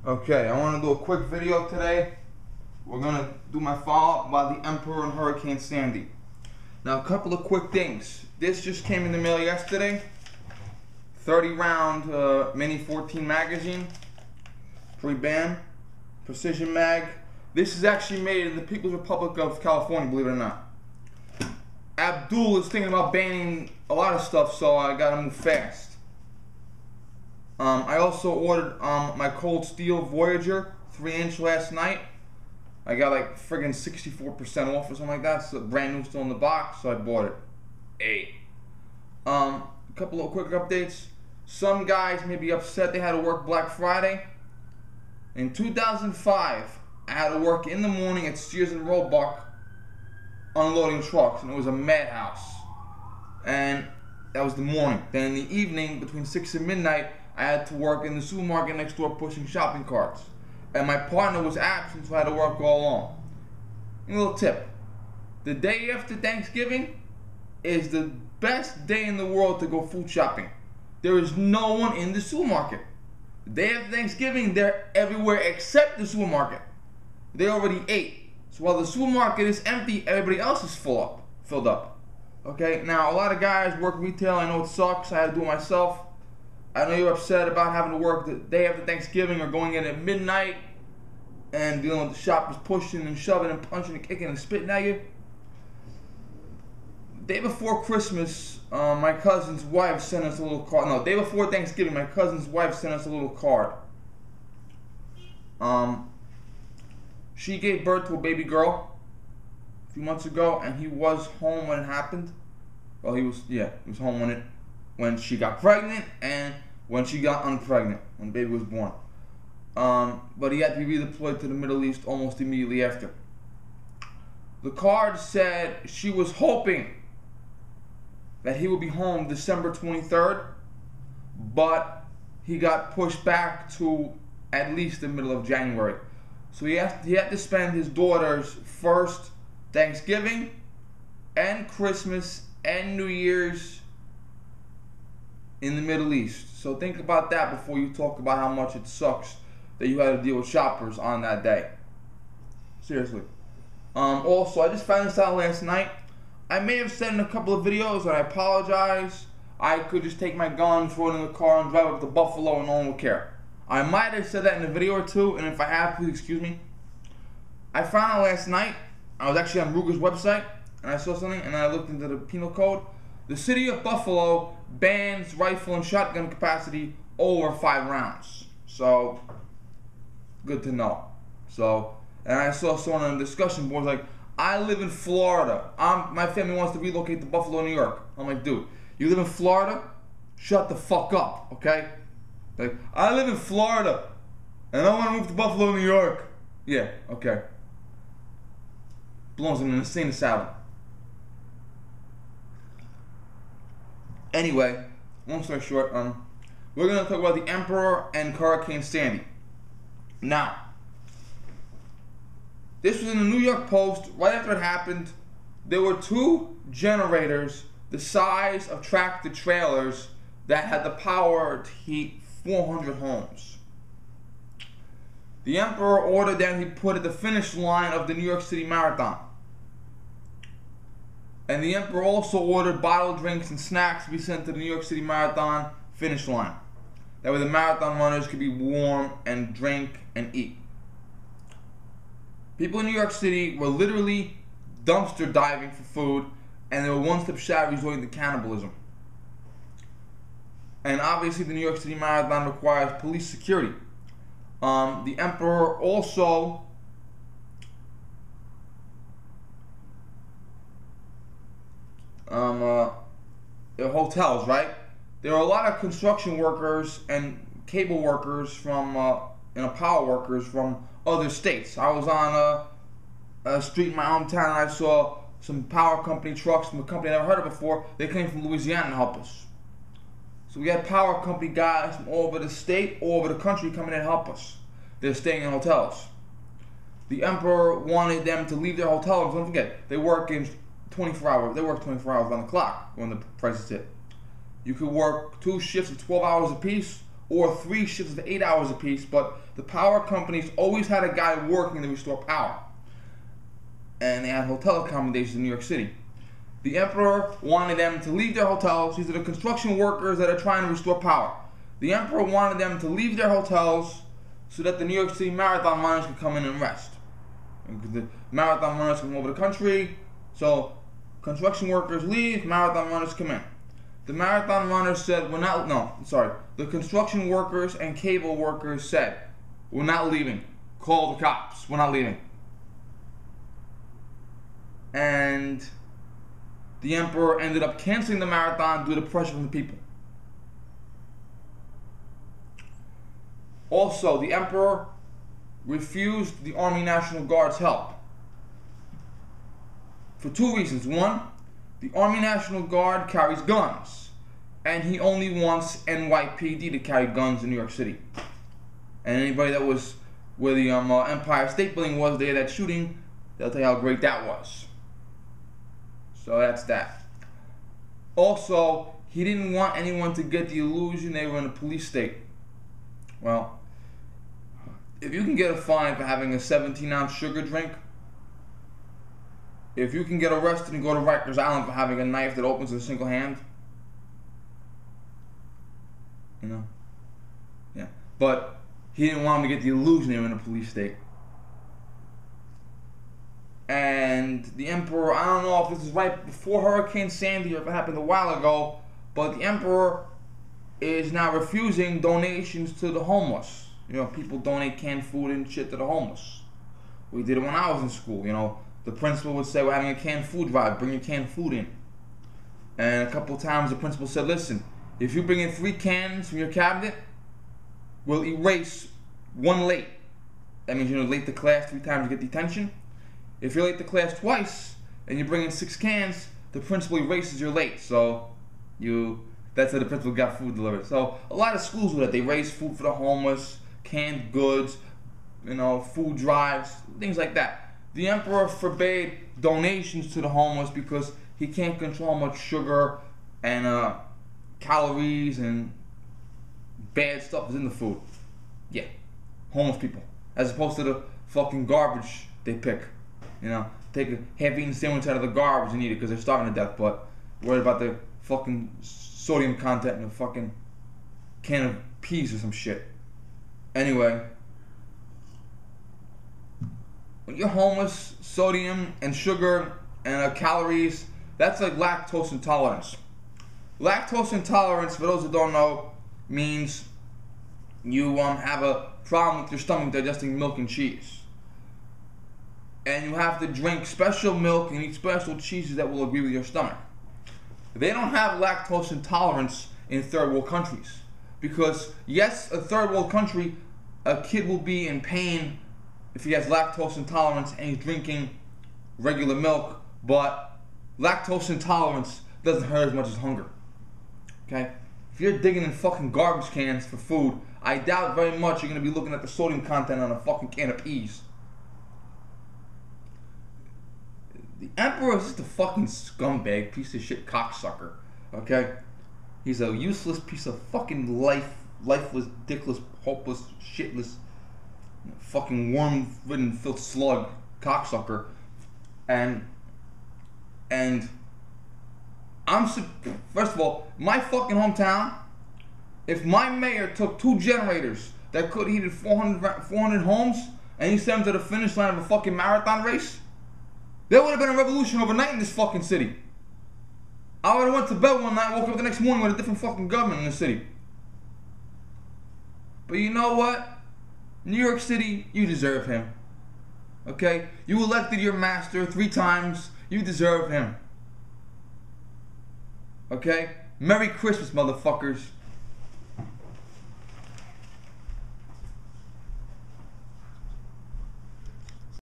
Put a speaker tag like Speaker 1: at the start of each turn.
Speaker 1: Okay, I want to do a quick video today. We're going to do my follow-up about the Emperor and Hurricane Sandy. Now, a couple of quick things. This just came in the mail yesterday. 30-round Mini 14 magazine. Pre-band. Precision mag. This is actually made in the People's Republic of California, believe it or not. Abdul is thinking about banning a lot of stuff, so I gotta move fast. I also ordered my Cold Steel Voyager 3-inch last night. I got like friggin' 64% off or something like that. So brand new, still in the box, so I bought it. A couple of quick updates. Some guys may be upset they had to work Black Friday. In 2005, I had to work in the morning at Sears and Roebuck unloading trucks, and it was a madhouse. And that was the morning. Then in the evening, between 6 and midnight, I had to work in the supermarket next door pushing shopping carts. And my partner was absent, so I had to work all alone. A little tip. The day after Thanksgiving is the best day in the world to go food shopping. There is no one in the supermarket. The day after Thanksgiving, they're everywhere except the supermarket. They already ate. So while the supermarket is empty, everybody else is filled up. Okay, now a lot of guys work retail. I know it sucks. I had to do it myself. I know you're upset about having to work the day after Thanksgiving or going in at midnight and dealing with the shoppers pushing and shoving and punching and kicking and spitting at you. Day before Christmas, my cousin's wife sent us a little card. No, day before Thanksgiving, my cousin's wife sent us a little card. She gave birth to a baby girl a few months ago, and he was home when it happened. Well, he was home when she got pregnant and when she got unpregnant, when the baby was born. But he had to be redeployed to the Middle East almost immediately after. The card said she was hoping that he would be home December 23rd, but he got pushed back to at least the middle of January. So he had to spend his daughter's first Thanksgiving and Christmas and New Year's in the Middle East. So think about that before you talk about how much it sucks that you had to deal with shoppers on that day. Seriously. Also, I just found this out last night. I may have said in a couple of videos, and I apologize, I could just take my gun, throw it in the car, and drive up to Buffalo and no one would care. I might have said that in a video or two, and if I have, please excuse me. I found out last night, I was actually on Ruger's website, and I saw something, and I looked into the penal code. The city of Buffalo bans rifle and shotgun capacity over 5 rounds. So, good to know. So, and I saw someone on the discussion board like, I live in Florida. My family wants to relocate to Buffalo, New York. I'm like, dude, you live in Florida? Shut the fuck up, okay? Like, I live in Florida, and I want to move to Buffalo, New York. Yeah, okay. Belongs in an insane asylum. Anyway, long story short, we're going to talk about the Emperor and Hurricane Sandy. Now, this was in the New York Post. Right after it happened, there were 2 generators the size of tractor-trailers that had the power to heat 400 homes. The Emperor ordered them to be put at the finish line of the New York City Marathon. And the Emperor also ordered bottled drinks and snacks to be sent to the New York City Marathon finish line. That way the marathon runners could be warm and drink and eat. People in New York City were literally dumpster diving for food, and they were one-step shy of resorting to cannibalism. And obviously the New York City Marathon requires police security. The Emperor also hotels, right? There are a lot of construction workers and cable workers from power workers from other states. I was on a street in my hometown and I saw some power company trucks from a company I never heard of before. They came from Louisiana to help us. So we had power company guys from all over the state, all over the country coming in to help us. They're staying in hotels. The Emperor wanted them to leave their hotel rooms. Don't forget, they work in 24 hours. They work 24 hours on the clock when the prices hit. You could work 2 shifts of 12 hours apiece, or 3 shifts of 8 hours apiece, but the power companies always had a guy working to restore power. And they had hotel accommodations in New York City. The emperor wanted them to leave their hotels. These are the construction workers that are trying to restore power. The emperor wanted them to leave their hotels so that the New York City marathon runners could come in and rest. The marathon runners come over the country, so construction workers leave, marathon runners come in. The marathon runners said, the construction workers and cable workers said, we're not leaving. Call the cops, we're not leaving. And the emperor ended up canceling the marathon due to pressure from the people. Also, the emperor refused the Army National Guard's help for 2 reasons. One, the Army National Guard carries guns, and he only wants NYPD to carry guns in New York City. And anybody that was where the Empire State Building was the day of that shooting, they'll tell you how great that was. So that's that. Also, he didn't want anyone to get the illusion they were in a police state. Well, if you can get a fine for having a 17-ounce sugar drink, if you can get arrested and go to Rikers Island for having a knife that opens with a single hand, yeah. But he didn't want them to get the illusion they were in a police state. And the emperor, I don't know if this is right before Hurricane Sandy or if it happened a while ago, but the emperor is now refusing donations to the homeless. People donate canned food and shit to the homeless. We did it when I was in school. The principal would say, we're having a canned food drive, bring your canned food in. And a couple of times the principal said, listen, if you bring in 3 cans from your cabinet, we'll erase 1 late. That means you're late to class 3 times, you get detention. If you're late to class twice and you bring in 6 cans, the principal erases your late. So that's how the principal got food delivered. So a lot of schools do that. They raise food for the homeless, canned goods, food drives, things like that. The emperor forbade donations to the homeless because he can't control how much sugar and calories and bad stuff is in the food. Yeah, homeless people, as opposed to the fucking garbage they pick. Take a half-eaten sandwich out of the garbage and eat it because they're starving to death, but worried about the fucking sodium content in a fucking can of peas or some shit. Anyway, when you're homeless, sodium and sugar and calories, that's like lactose intolerance. Lactose intolerance, for those who don't know, means you have a problem with your stomach digesting milk and cheese. And you have to drink special milk and eat special cheeses that will agree with your stomach. They don't have lactose intolerance in third world countries. Because, yes, a third world country, a kid will be in pain if he has lactose intolerance and he's drinking regular milk, but lactose intolerance doesn't hurt as much as hunger. Okay? If you're digging in fucking garbage cans for food, I doubt very much you're going to be looking at the sodium content on a fucking can of peas. The emperor is just a fucking scumbag, piece of shit cocksucker, okay? He's a useless piece of fucking lifeless, dickless, hopeless, shitless, fucking worm-ridden filth slug cocksucker. And first of all, my fucking hometown, if my mayor took 2 generators that could have heated 400 homes and he sent them to the finish line of a fucking marathon race, there would have been a revolution overnight in this fucking city. I would have went to bed one night, woke up the next morning with a different fucking government in the city. But you know what? New York City, you deserve him. Okay? You elected your master 3 times. You deserve him. Okay? Merry Christmas, motherfuckers.